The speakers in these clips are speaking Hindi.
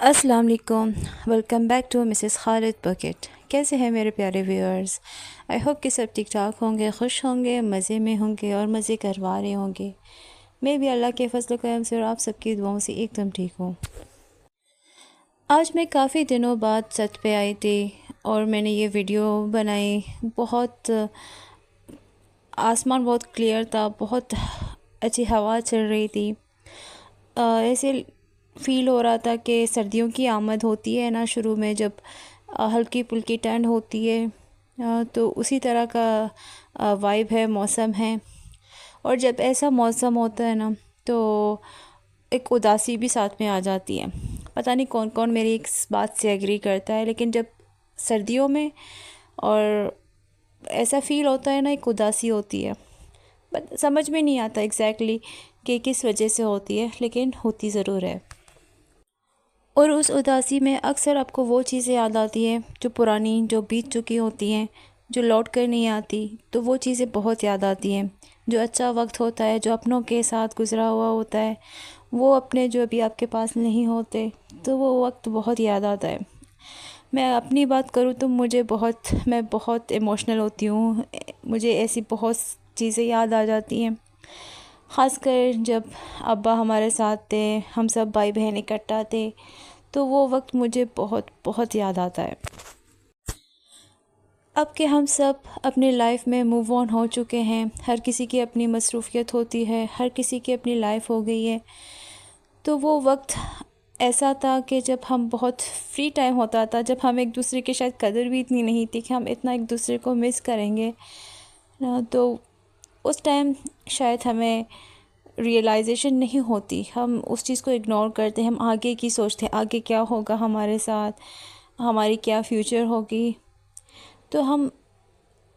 अस्सलाम वालेकुम। Welcome back to Mrs Khalid bucket. कैसे हैं मेरे प्यारे व्यूअर्स? आई होप कि सब ठीक ठाक होंगे, खुश होंगे, मज़े में होंगे और मज़े करवा रहे होंगे। मैं भी अल्लाह के फजल करम से और आप सबकी दुआओं से एकदम ठीक हूँ। आज मैं काफ़ी दिनों बाद छत पे आई थी और मैंने ये वीडियो बनाई। बहुत आसमान बहुत क्लियर था, बहुत अच्छी हवा चल रही थी। ऐसे फ़ील हो रहा था कि सर्दियों की आमद होती है ना, शुरू में जब हल्की फुल्की ठंड होती है, तो उसी तरह का वाइब है, मौसम है। और जब ऐसा मौसम होता है ना, तो एक उदासी भी साथ में आ जाती है। पता नहीं कौन कौन मेरी इस बात से एग्री करता है, लेकिन जब सर्दियों में और ऐसा फ़ील होता है ना, एक उदासी होती है। बट समझ में नहीं आता एग्जैक्टली कि किस वजह से होती है, लेकिन होती ज़रूर है। और उस उदासी में अक्सर आपको वो चीज़ें याद आती हैं जो पुरानी, जो बीत चुकी होती हैं, जो लौट कर नहीं आती। तो वो चीज़ें बहुत याद आती हैं। जो अच्छा वक्त होता है, जो अपनों के साथ गुज़रा हुआ होता है, वो अपने जो अभी आपके पास नहीं होते, तो वो वक्त बहुत याद आता है। मैं अपनी बात करूँ तो मैं बहुत इमोशनल होती हूँ। मुझे ऐसी बहुत चीज़ें याद आ जाती हैं, ख़ासकर जब अब्बा हमारे साथ थे, हम सब भाई बहन इकट्ठा थे, तो वो वक्त मुझे बहुत बहुत याद आता है। अब कि हम सब अपनी लाइफ में मूव ऑन हो चुके हैं, हर किसी की अपनी मसरूफ़ियत होती है, हर किसी की अपनी लाइफ हो गई है। तो वो वक्त ऐसा था कि जब हम बहुत फ्री टाइम होता था, जब हम एक दूसरे की शायद कदर भी इतनी नहीं थी कि हम इतना एक दूसरे को मिस करेंगे ना। तो उस टाइम शायद हमें रियलाइजेशन नहीं होती, हम उस चीज़ को इग्नोर करते हैं। हम आगे की सोचते हैं, आगे क्या होगा हमारे साथ, हमारी क्या फ्यूचर होगी। तो हम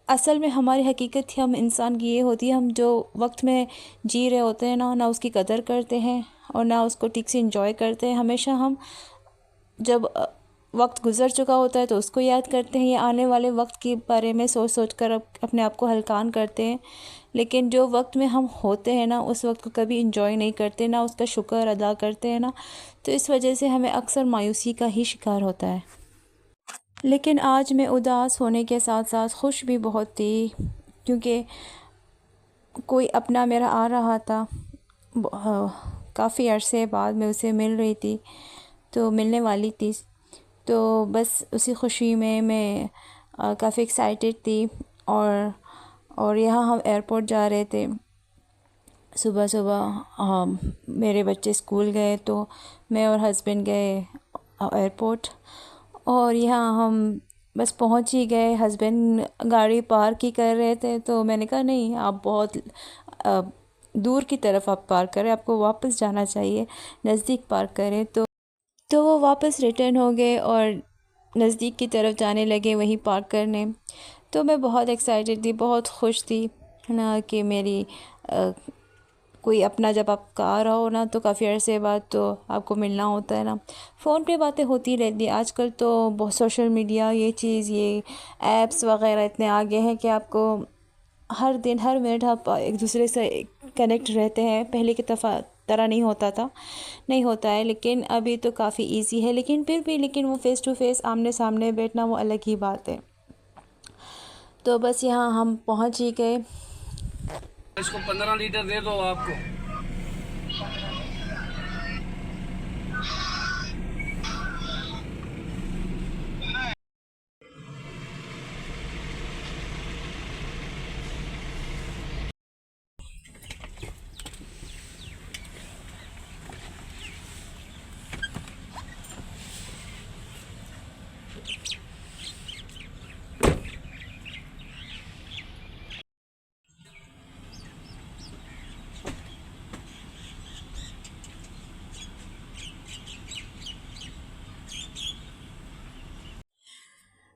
असल में हमारी हकीकत ही हम इंसान की ये होती है, हम जो वक्त में जी रहे होते हैं ना उसकी कदर करते हैं और ना उसको ठीक से इंजॉय करते हैं। हमेशा हम जब वक्त गुज़र चुका होता है तो उसको याद करते हैं, या आने वाले वक्त के बारे में सोच सोच कर अपने आप को हल्कान करते हैं। लेकिन जो वक्त में हम होते हैं ना, उस वक्त को कभी इंजॉय नहीं करते, ना उसका शुक्र अदा करते हैं ना। तो इस वजह से हमें अक्सर मायूसी का ही शिकार होता है। लेकिन आज मैं उदास होने के साथ साथ खुश भी बहुत थी, क्योंकि कोई अपना मेरा आ रहा था। काफ़ी अरसे बाद मैं उसे मिल रही थी, तो मिलने वाली थी। तो बस उसी खुशी में मैं काफ़ी एक्साइटेड थी। और यहाँ हम एयरपोर्ट जा रहे थे। सुबह सुबह मेरे बच्चे स्कूल गए, तो मैं और हस्बैंड गए एयरपोर्ट। और यहाँ हम बस पहुँच ही गए। हस्बैंड गाड़ी पार्क ही कर रहे थे, तो मैंने कहा नहीं, आप बहुत अ, दूर की तरफ आप पार्क करें, आपको वापस जाना चाहिए, नज़दीक पार्क करें। तो वो वापस रिटर्न हो गए और नज़दीक की तरफ जाने लगे वहीं पार्क करने। तो मैं बहुत एक्साइटेड थी, बहुत खुश थी, है ना, कि मेरी कोई अपना जब आपका आ रहा हो ना, तो काफ़ी अरसे बाद तो आपको मिलना होता है ना। फ़ोन पे बातें होती रहती है आजकल, तो बहुत सोशल मीडिया ये ऐप्स वगैरह इतने आगे हैं कि आपको हर दिन हर मिनट आप एक दूसरे से कनेक्ट रहते हैं। पहले की तरह नहीं होता था, नहीं होता है, लेकिन अभी तो काफ़ी इजी है। लेकिन फिर भी वो फ़ेस टू फ़ेस आमने सामने बैठना वो अलग ही बात है। तो बस यहाँ हम पहुँच ही गए। इसको 15 लीटर दे दो आपको।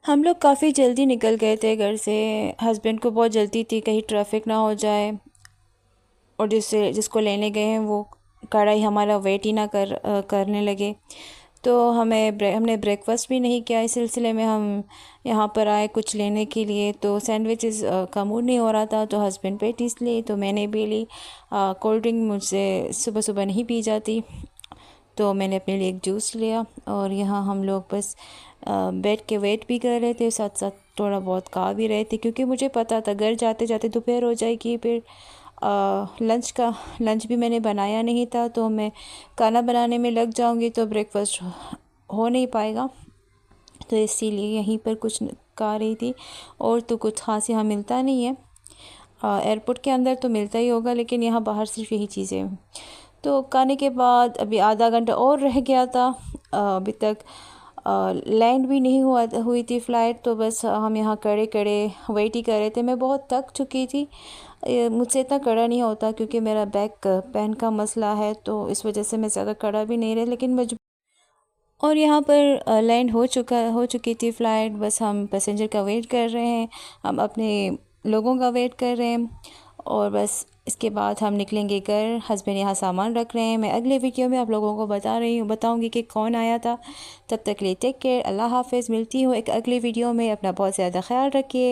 हम लोग काफ़ी जल्दी निकल गए थे घर से। हस्बैंड को बहुत जल्दी थी, कहीं ट्रैफिक ना हो जाए, और जिसको लेने गए हैं वो कढ़ाई हमारा वेट ही ना करने लगे। तो हमने ब्रेकफास्ट भी नहीं किया। इस सिलसिले में हम यहाँ पर आए कुछ लेने के लिए। तो सैंडविचेस का मूड नहीं हो रहा था, तो हस्बैंड पेटीज ली, तो मैंने भी ली। कोल्ड ड्रिंक मुझसे सुबह सुबह नहीं पी जाती, तो मैंने अपने लिए एक जूस लिया और यहाँ हम लोग बस बैठ के वेट भी कर रहे थे, साथ साथ थोड़ा बहुत खा भी रहे थे, क्योंकि मुझे पता था घर जाते जाते दोपहर हो जाएगी। फिर लंच भी मैंने बनाया नहीं था, तो मैं खाना बनाने में लग जाऊंगी तो ब्रेकफास्ट हो नहीं पाएगा। तो इसीलिए यहीं पर कुछ खा रही थी। और तो कुछ ख़ास यहाँ मिलता नहीं है, एयरपोर्ट के अंदर तो मिलता ही होगा, लेकिन यहाँ बाहर सिर्फ यही चीज़ें हैं। तो खाने के बाद अभी आधा घंटा और रह गया था, अभी तक लैंड भी नहीं हुई थी फ़्लाइट। तो बस हम यहाँ खड़े खड़े वेट ही कर रहे थे। मैं बहुत थक चुकी थी। मुझसे इतना खड़ा नहीं होता क्योंकि मेरा बैक पेन का मसला है, तो इस वजह से मैं ज़्यादा खड़ा भी नहीं रही, लेकिन और यहाँ पर लैंड हो चुकी थी फ़्लाइट। बस हम पैसेंजर का वेट कर रहे हैं, हम अपने लोगों का वेट कर रहे हैं, और बस इसके बाद हम निकलेंगे घर। हस्बैंड यहाँ सामान रख रहे हैं। मैं अगले वीडियो में आप लोगों को बताऊंगी कि कौन आया था। तब तक के लिए टेक केयर, अल्लाह हाफ़िज़। मिलती हूँ एक अगले वीडियो में। अपना बहुत ज़्यादा ख्याल रखिए।